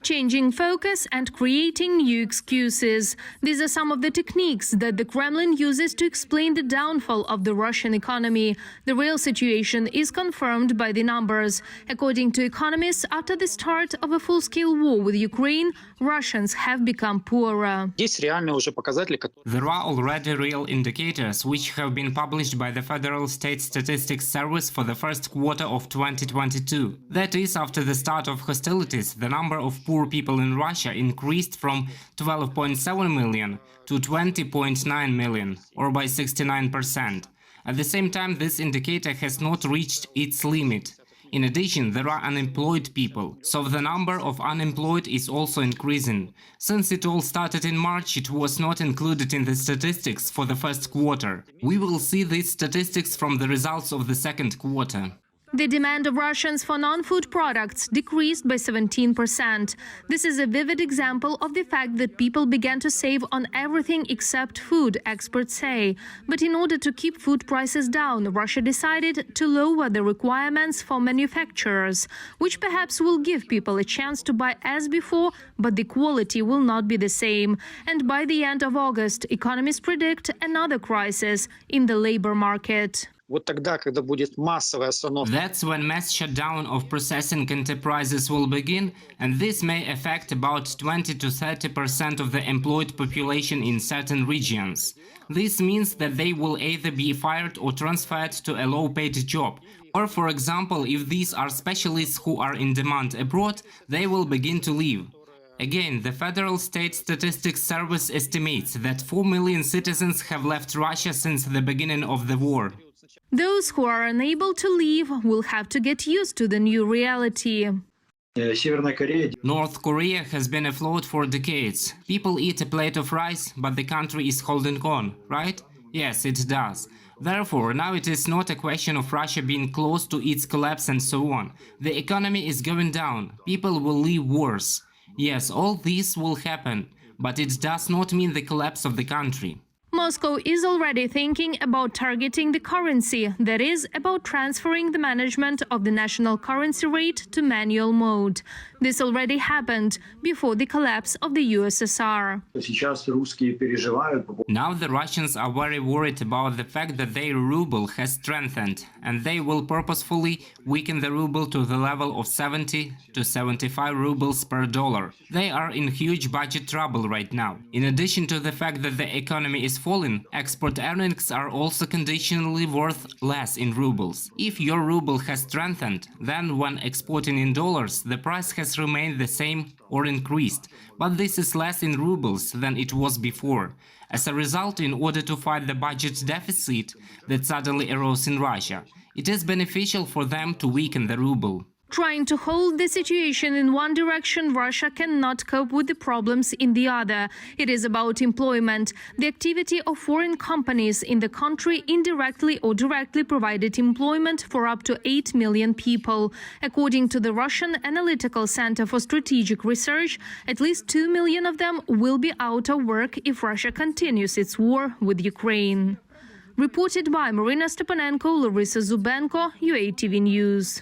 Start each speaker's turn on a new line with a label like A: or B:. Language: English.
A: Changing focus and creating new excuses. These are some of the techniques that the Kremlin uses to explain the downfall of the Russian economy. The real situation is confirmed by the numbers. According to economists, after the start of a full-scale war with Ukraine, Russians have become poorer.
B: There are already real indicators which have been published by the Federal State Statistics Service for the first quarter of 2022. That is, after the start of hostilities, the number of poor people in Russia increased from 12.7 million to 20.9 million, or by 69%. At the same time, this indicator has not reached its limit. In addition, there are unemployed people, so the number of unemployed is also increasing. Since it all started in March, it was not included in the statistics for the first quarter. We will see these statistics from the results of the second quarter.
A: The demand of Russians for non-food products decreased by 17%. This is a vivid example of the fact that people began to save on everything except food, experts say. But in order to keep food prices down, Russia decided to lower the requirements for manufacturers, which perhaps will give people a chance to buy as before, but the quality will not be the same. And by the end of August, economists predict another crisis in the labor market.
B: That's when mass shutdown of processing enterprises will begin, and this may affect about 20 to 30% of the employed population in certain regions. This means that they will either be fired or transferred to a low-paid job, or, for example, if these are specialists who are in demand abroad, they will begin to leave. Again, the Federal State Statistics Service estimates that 4 million citizens have left Russia since the beginning of the war.
A: Those who are unable to leave will have to get used to the new reality.
B: North Korea has been afloat for decades. People eat a plate of rice, but the country is holding on, right? Yes, it does. Therefore, now it is not a question of Russia being close to its collapse and so on. The economy is going down. People will live worse. Yes, all this will happen, but it does not mean the collapse of the country.
A: Moscow is already thinking about targeting the currency, that is, about transferring the management of the national currency rate to manual mode. This already happened before the collapse of the USSR.
B: Now the Russians are very worried about the fact that their ruble has strengthened, and they will purposefully weaken the ruble to the level of 70 to 75 rubles per dollar. They are in huge budget trouble right now. In addition to the fact that the economy is falling, export earnings are also conditionally worth less in rubles. If your ruble has strengthened, then when exporting in dollars, the price has remained the same or increased, but this is less in rubles than it was before. As a result, in order to fight the budget deficit that suddenly arose in Russia, it is beneficial for them to weaken the ruble.
A: Trying to hold the situation in one direction, Russia cannot cope with the problems in the other. It is about employment. The activity of foreign companies in the country indirectly or directly provided employment for up to 8 million people. According to the Russian Analytical Center for Strategic Research, at least 2 million of them will be out of work if Russia continues its war with Ukraine. Reported by Marina Stepanenko, Larissa Zubenko, UATV News.